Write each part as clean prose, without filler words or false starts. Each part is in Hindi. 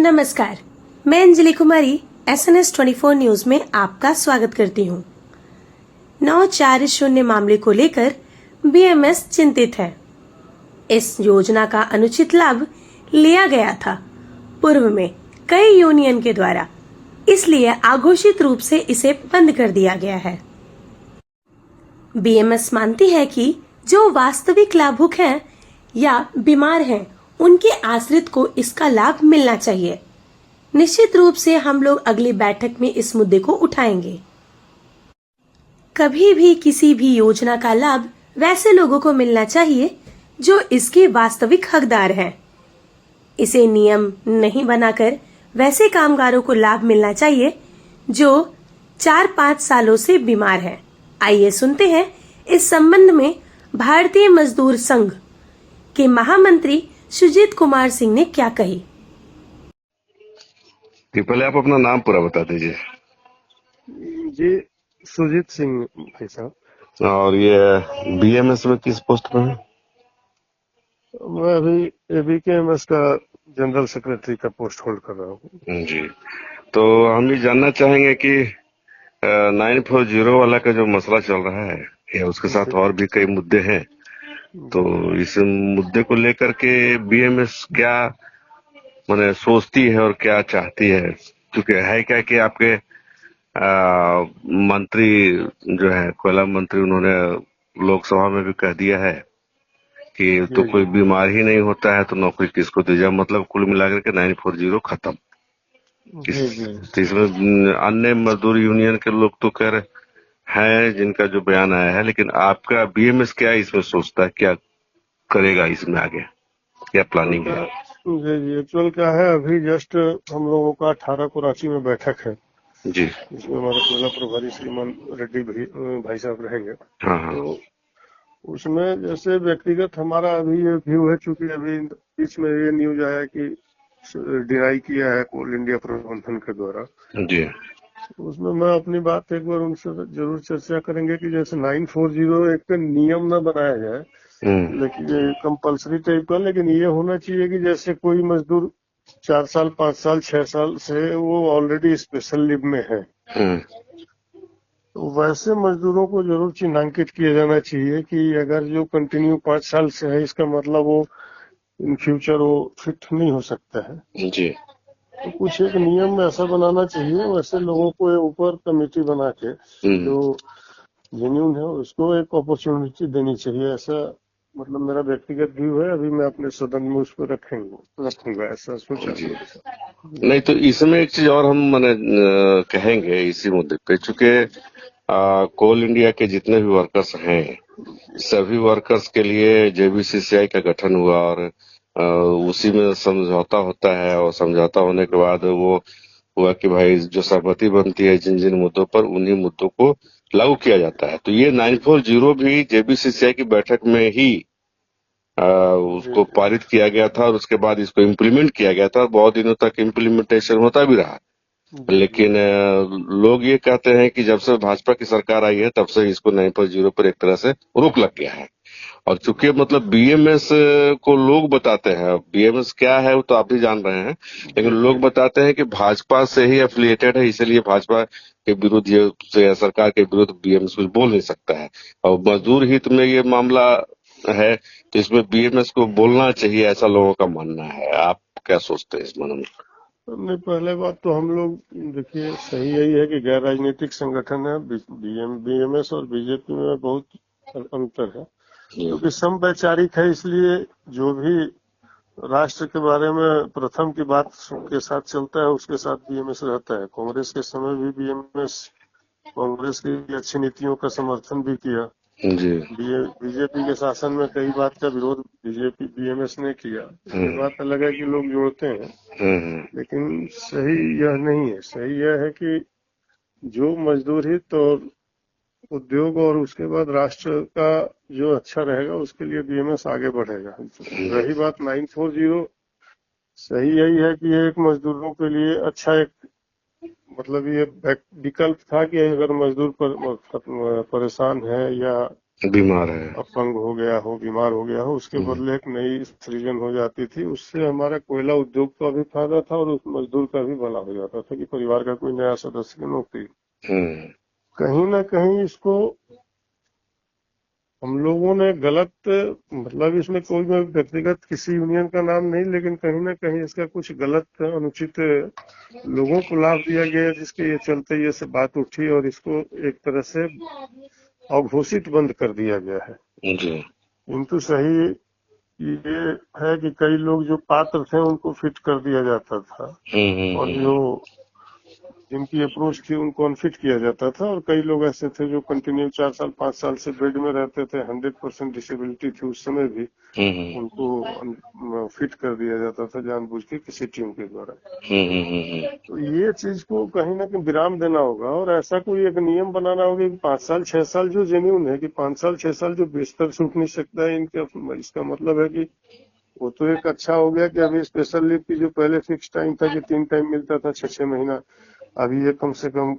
नमस्कार, मैं अंजलि कुमारी SNS 24 न्यूज में आपका स्वागत करती हूँ। 940 मामले को लेकर BMS चिंतित है। इस योजना का अनुचित लाभ लिया गया था पूर्व में कई यूनियन के द्वारा, इसलिए अघोषित रूप से इसे बंद कर दिया गया है। BMS मानती है कि जो वास्तविक लाभुक हैं या बीमार हैं, उनके आश्रित को इसका लाभ मिलना चाहिए। निश्चित रूप से हम लोग अगली बैठक में इस मुद्दे को उठाएंगे। कभी भी किसी भी योजना का लाभ वैसे लोगों को मिलना चाहिए जो इसके वास्तविक हकदार हैं। इसे नियम नहीं बनाकर वैसे कामगारों को लाभ मिलना चाहिए जो 4-5 सालों से बीमार हैं। आइए सुनते हैं इस संबंध में भारतीय मजदूर संघ के महामंत्री सुजीत कुमार सिंह ने क्या कही। पहले आप अपना नाम पूरा बता दीजिए। जी, सुजीत सिंह भाई साहब। और ये BMS में किस पोस्ट पे है? मैं अभी ABKMS का जनरल सेक्रेटरी का पोस्ट होल्ड कर रहा हूँ। जी, तो हम ये जानना चाहेंगे कि 940 वाला का जो मसला चल रहा है या उसके साथ और भी कई मुद्दे हैं, तो इस मुद्दे को लेकर के BMS क्या माने सोचती है और क्या चाहती है? क्योंकि है क्या कि आपके मंत्री जो है कोयला मंत्री, उन्होंने लोकसभा में भी कह दिया है कि तो कोई बीमार ही नहीं होता है तो नौकरी किसको दी जाए। मतलब कुल मिलाकर के 940 खत्म। तो इसमें अन्य मजदूर यूनियन के लोग तो कह रहे हैं जिनका जो बयान आया है, लेकिन आपका BMS क्या इसमें सोचता है, क्या करेगा इसमें आगे, क्या प्लानिंग है? जी, एक्चुअल क्या है, अभी जस्ट हम लोगों का 18 को रांची में बैठक है जी, जिसमें हमारे कोयला प्रभारी श्रीमान रेड्डी भाई साहब रहेंगे। हाँ। तो उसमें जैसे व्यक्तिगत हमारा अभी ये व्यू है, चूंकि अभी बीच में ये न्यूज आया कि डिनाई किया है कोल इंडिया प्रबंधन के द्वारा। जी, उसमें मैं अपनी बात एक बार उनसे जरूर चर्चा करेंगे कि जैसे 940 एक नियम न बनाया जाए, लेकिन ये कंपलसरी टाइप का, लेकिन ये होना चाहिए कि जैसे कोई मजदूर 4 साल 5 साल 6 साल से वो ऑलरेडी स्पेशल लीव में है, तो वैसे मजदूरों को जरूर चिन्हांकित किया जाना चाहिए कि अगर जो कंटिन्यू 5 साल से है, इसका मतलब वो इन फ्यूचर वो फिट नहीं हो सकता है। जी, तो कुछ एक नियम ऐसा बनाना चाहिए, वैसे लोगों को ऊपर कमेटी बना के जो जेन्युइन है उसको एक अपॉर्चुनिटी देनी चाहिए, ऐसा मतलब मेरा व्यक्तिगत व्यू है। अभी मैं अपने सदन में उस पर रखूंगा ऐसा सोचा। नहीं तो इसमें एक चीज और हम माने कहेंगे इसी मुद्दे पे, चूंकि कोल इंडिया के जितने भी वर्कर्स हैं, सभी वर्कर्स के लिए JBCCI का गठन हुआ और उसी में समझौता होता है, और समझौता होने के बाद वो हुआ कि भाई जो सहमति बनती है जिन जिन मुद्दों पर, उन्हीं मुद्दों को लागू किया जाता है। तो ये 940 भी JBCCI की बैठक में ही उसको पारित किया गया था और उसके बाद इसको इम्प्लीमेंट किया गया था। बहुत दिनों तक इम्प्लीमेंटेशन होता भी रहा, लेकिन लोग ये कहते हैं कि जब से भाजपा की सरकार आई है तब से इसको 940 पर एक तरह से रोक लग गया है। और चूंकि मतलब BMS को लोग बताते हैं, BMS क्या है वो तो आप भी जान रहे हैं, लेकिन लोग बताते हैं कि भाजपा से ही एफिलिएटेड है, इसलिए भाजपा के विरुद्ध या सरकार के विरुद्ध BMS कुछ बोल नहीं सकता है। और मजदूर हित में ये मामला है तो इसमें BMS को बोलना चाहिए, ऐसा लोगों का मानना है। आप क्या सोचते हैं इस मामले में? नहीं, पहले बात तो हम लोग देखिए सही यही है कि गैर राजनीतिक संगठन है। BMS और BJP में बहुत अंतर है, क्योंकि समवैचारिक है, इसलिए जो भी राष्ट्र के बारे में प्रथम की बात के साथ चलता है उसके साथ BMS रहता है। कांग्रेस के समय भी BMS कांग्रेस की अच्छी नीतियों का समर्थन भी किया। जी, BJP के शासन में कई बात का विरोध BMS ने किया। ये बात अलग है कि लोग जोड़ते हैं, लेकिन सही यह नहीं है। सही यह है कि जो मजदूर हित और उद्योग और उसके बाद राष्ट्र का जो अच्छा रहेगा उसके लिए BMS आगे बढ़ेगा। रही बात 940, सही यही है कि ये एक मजदूरों के लिए अच्छा एक मतलब ये विकल्प था कि अगर मजदूर परेशान है या बीमार है। अपंग हो गया हो, बीमार हो गया हो, उसके बदले एक नई सृजन हो जाती थी। उससे हमारा कोयला उद्योग का भी फायदा था और उस मजदूर का भी भला हो जाता था कि परिवार का कोई नया सदस्य की नौकरी। कहीं ना कहीं इसको हम लोगों ने गलत, मतलब इसमें कोई भी व्यक्तिगत किसी यूनियन का नाम नहीं, लेकिन कहीं ना कहीं इसका कुछ गलत अनुचित लोगों को लाभ दिया गया, जिसके ये चलते ये सब बात उठी और इसको एक तरह से अघोषित बंद कर दिया गया है। जी। किंतु सही ये है कि कई लोग जो पात्र थे उनको फिट कर दिया जाता था और जो जिनकी अप्रोच थी उनको अनफिट किया जाता था, और कई लोग ऐसे थे जो कंटिन्यू 4 साल 5 साल से बेड में रहते थे, 100% डिसेबिलिटी थी उस समय भी, उनको फिट कर दिया जाता था जानबूझ के किसी टीम के द्वारा। तो ये चीज को कहीं ना कहीं विराम देना होगा और ऐसा कोई एक नियम बनाना होगा कि 5 साल 6 साल जो जेन्यून है, कि 5 साल 6 साल जो बिस्तर छूट नहीं सकता है इनका, इसका मतलब है कि वो तो एक अच्छा हो गया कि अभी स्पेशल लीव की जो पहले फिक्स टाइम था कि 3 टाइम मिलता था 6 6 महीना, अभी ये कम से कम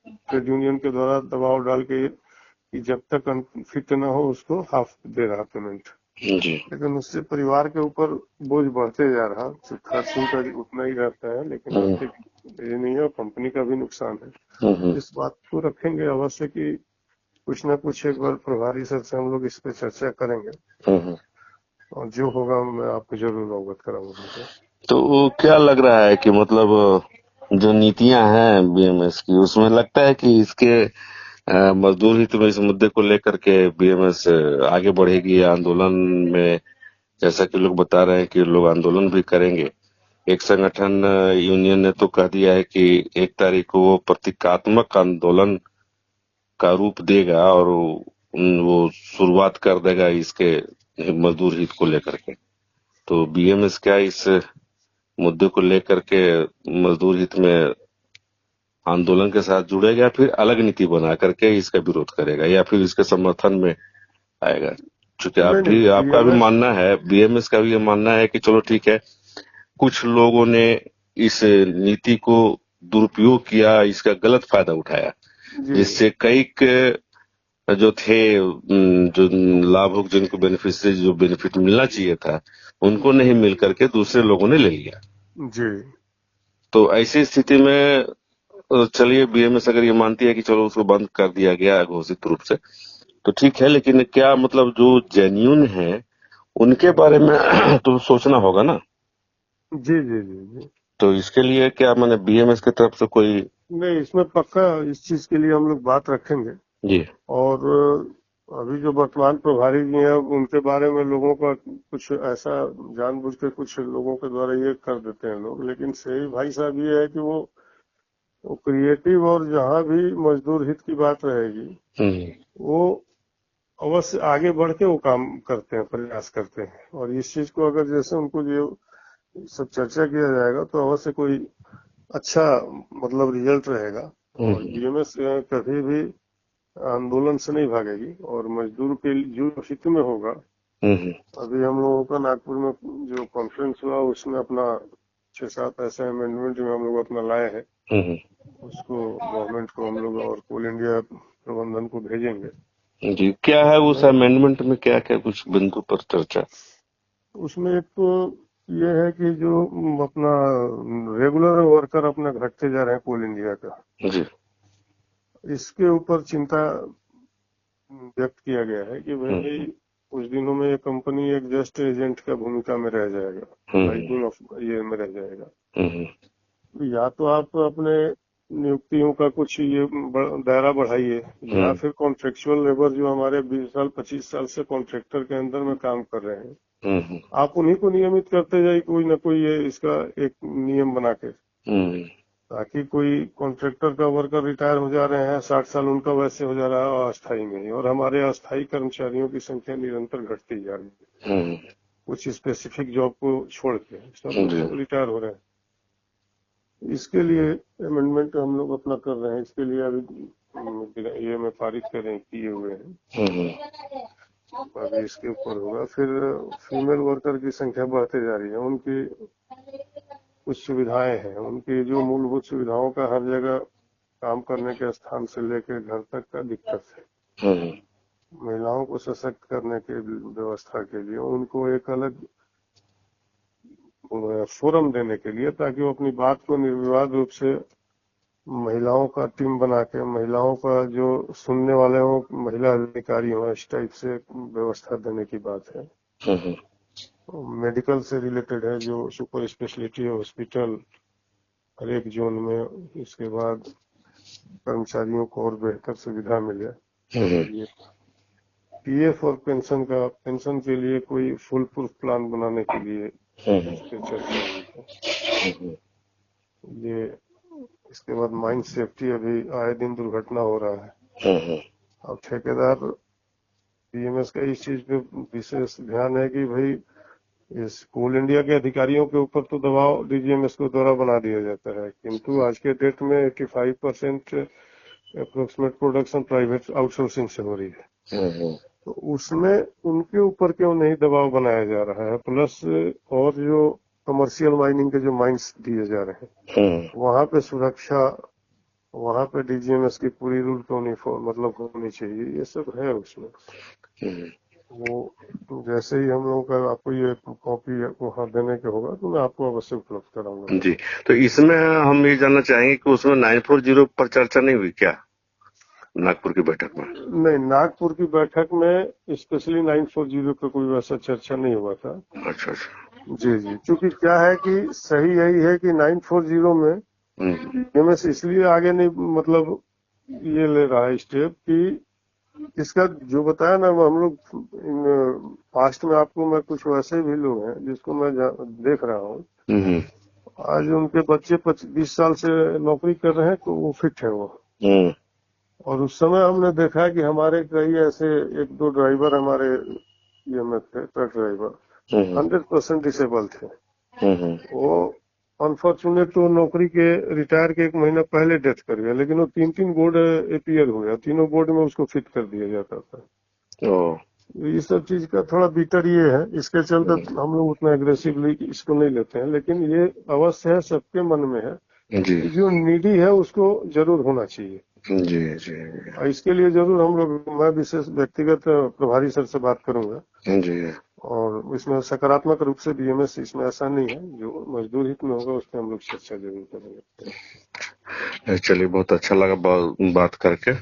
ट्रेड यूनियन के द्वारा दबाव डाल के कि जब तक फिट ना हो उसको हाफ दे रहा पेमेंट। लेकिन उससे परिवार के ऊपर बोझ बढ़ते जा रहा, खर्च उनका उतना ही रहता है, लेकिन आर्थिक ये नहीं है, कंपनी का भी नुकसान है। इस बात को रखेंगे अवश्य कि कुछ ना कुछ एक बार प्रभारी सर से हम लोग इस पे चर्चा करेंगे और जो होगा मैं आपको जरूर अवगत कराऊंगा। तो वो क्या लग रहा है कि मतलब जो नीतियां हैं बीएमएस की, उसमें लगता है कि इसके मजदूर हित में इस मुद्दे को लेकर के बीएमएस आगे बढ़ेगी आंदोलन में, जैसा कि लोग बता रहे हैं कि लोग आंदोलन भी करेंगे। एक संगठन यूनियन ने तो कह दिया है कि 1 तारीख को वो प्रतीकात्मक आंदोलन का रूप देगा और वो शुरुआत कर देगा इसके मजदूर हित को लेकर के। तो बीएमएस क्या इस मुद्दे को लेकर के मजदूर हित में आंदोलन के साथ जुड़ेगा या फिर अलग नीति बना करके इसका विरोध करेगा या फिर इसके समर्थन में आएगा? क्योंकि नहीं नहीं, आपका भी बीएमएस मानना है, बीएमएस का भी ये मानना है कि चलो ठीक है, कुछ लोगों ने इस नीति को दुरुपयोग किया, इसका गलत फायदा उठाया, जी जिससे कई जो थे जो लाभुक, जिनको बेनिफिशियरी जो बेनिफिट मिलना चाहिए था उनको नहीं मिल करके दूसरे लोगों ने ले लिया। जी तो ऐसी स्थिति में चलिए बीएमएस अगर ये मानती है कि चलो उसको बंद कर दिया गया घोषित रूप से तो ठीक है, लेकिन क्या मतलब जो जेन्यून है उनके बारे में तो सोचना होगा ना। जी जी जी जी। तो इसके लिए क्या मैंने बीएमएस की तरफ से कोई? नहीं, इसमें पक्का इस चीज के लिए हम लोग बात रखेंगे जी। और अभी जो वर्तमान प्रभारी जी हैं उनके बारे में लोगों का कुछ ऐसा जानबूझ के कुछ लोगों के द्वारा ये कर देते हैं लोग, लेकिन सही भाई साहब ये है कि वो क्रिएटिव और जहाँ भी मजदूर हित की बात रहेगी वो अवश्य आगे बढ़ के वो काम करते हैं, प्रयास करते हैं, और इस चीज को अगर जैसे उनको जो सब चर्चा किया जाएगा तो अवश्य कोई अच्छा मतलब रिजल्ट रहेगा। और बीएमएस कभी भी आंदोलन से नहीं भागेगी और मजदूर के जो हित में होगा। अभी हम लोगों का नागपुर में जो कॉन्फ्रेंस हुआ उसमें अपना 6 7 ऐसे अमेंडमेंट में हम लोग अपना लाए हैं, उसको गवर्नमेंट को हम लोग और कोल इंडिया प्रबंधन को भेजेंगे। जी, क्या है उस अमेंडमेंट में, क्या क्या कुछ बिंदु पर चर्चा? उसमें एक तो ये है कि जो अपना रेगुलर वर्कर अपना घटते जा रहे हैं कोल इंडिया का, जी। इसके ऊपर चिंता व्यक्त किया गया है कि भाई कुछ दिनों में ये कंपनी एक जस्ट एजेंट का भूमिका में रह जाएगा, लाइटिंग ऑफ ये में रह जाएगा। तो या तो आप अपने नियुक्तियों का कुछ ये दायरा बढ़ाइए, या फिर कॉन्ट्रेक्चुअल लेबर जो हमारे 20 साल 25 साल से कॉन्ट्रैक्टर के अंदर में काम कर रहे हैं, आप उन्हीं को नियमित करते जाइए, कोई ना कोई ये इसका एक नियम बना के, ताकि कोई कॉन्ट्रैक्टर का वर्कर रिटायर हो जा रहे हैं 60 साल उनका वैसे हो जा रहा है अस्थायी में ही, और हमारे अस्थायी कर्मचारियों की संख्या निरंतर घटती जा रही है कुछ स्पेसिफिक जॉब को छोड़ के, सब रिटायर हो रहे हैं। इसके लिए अमेंडमेंट हम लोग अपना कर रहे हैं, इसके लिए अभी ये में पारित करें किए हुए हैं, अभी इसके ऊपर होगा। फिर फीमेल वर्कर की संख्या बढ़ते जा रही है, उनकी कुछ सुविधाएं हैं, उनकी जो मूलभूत सुविधाओं का हर जगह काम करने के स्थान से लेकर घर तक का दिक्कत है। महिलाओं को सशक्त करने के व्यवस्था के लिए उनको एक अलग फोरम देने के लिए, ताकि वो अपनी बात को निर्विवाद रूप से महिलाओं का टीम बना के, महिलाओं का जो सुनने वाले हो महिला अधिकारी हो, इस टाइप से व्यवस्था देने की बात है। मेडिकल से रिलेटेड है, जो सुपर स्पेशलिटी हॉस्पिटल हर एक जोन में, इसके बाद कर्मचारियों को और बेहतर सुविधा मिले। ये पीएफ और पेंशन के लिए कोई फुल प्रूफ प्लान बनाने के लिए इस पे चर्चा हुई है। ये इसके बाद माइन सेफ्टी, अभी आए दिन दुर्घटना हो रहा है। अब ठेकेदार बीएमएस का इस चीज पे विशेष ध्यान है कि भाई इस कोल इंडिया के अधिकारियों के ऊपर तो दबाव डीजीएमएस को द्वारा बना दिया जाता है, किंतु आज के डेट में 85% अप्रोक्सीमेट प्रोडक्शन प्राइवेट आउटसोर्सिंग से हो रही है। तो उसमें उनके ऊपर क्यों नहीं दबाव बनाया जा रहा है? प्लस और जो कमर्शियल माइनिंग के जो माइंस दिए जा रहे हैं, वहां पे सुरक्षा, वहां पे डीजीएमएस की पूरी रूल मतलब होनी चाहिए, ये सब है उसमें। वो जैसे ही हम लोगों का आपको ये कॉपी वहाँ देने के होगा तो मैं आपको अवश्य उपलब्ध कराऊंगा जी। तो इसमें हम ये जानना चाहेंगे कि उसमें 940 पर चर्चा नहीं हुई क्या नागपुर की बैठक में? नहीं, नागपुर की बैठक में स्पेशली 940 पे कोई वैसा चर्चा नहीं हुआ था। अच्छा। जी जी, क्योंकि क्या है कि सही यही है कि 940 में एमएस इसलिए आगे नहीं, मतलब ये ले रहा है स्टेप कि इसका जो बताया ना, हम लोग पास्ट में आपको मैं कुछ वैसे भी लोग हैं जिसको मैं देख रहा हूँ, आज उनके बच्चे 20 साल से नौकरी कर रहे हैं, तो वो फिट है वो। और उस समय हमने देखा कि हमारे कई ऐसे 1-2 ड्राइवर हमारे ये में थे, ट्रक ड्राइवर 100% डिसेबल थे। वो अनफॉर्चुनेट तो नौकरी के रिटायर के 1 महीना पहले डेथ कर गया, लेकिन वो 3 बोर्ड अपीयर हुए, तीनों बोर्ड में उसको फिट कर दिया जाता था। ये सब चीज का थोड़ा बीटर ये है, इसके चलते हम लोग उतना एग्रेसिवली इसको नहीं लेते हैं, लेकिन ये अवश्य है, सबके मन में है जी। जो नीडी है उसको जरूर होना चाहिए। जी जी। इसके लिए जरूर हम लोग, मैं विशेष व्यक्तिगत प्रभारी सर से बात करूंगा जी। और इसमें सकारात्मक रूप से बीएमएस, इसमें ऐसा नहीं है, जो मजदूर हित में होगा उस पर हम लोग चर्चा जरूर करेंगे। चलिए, बहुत अच्छा लगा बात करके।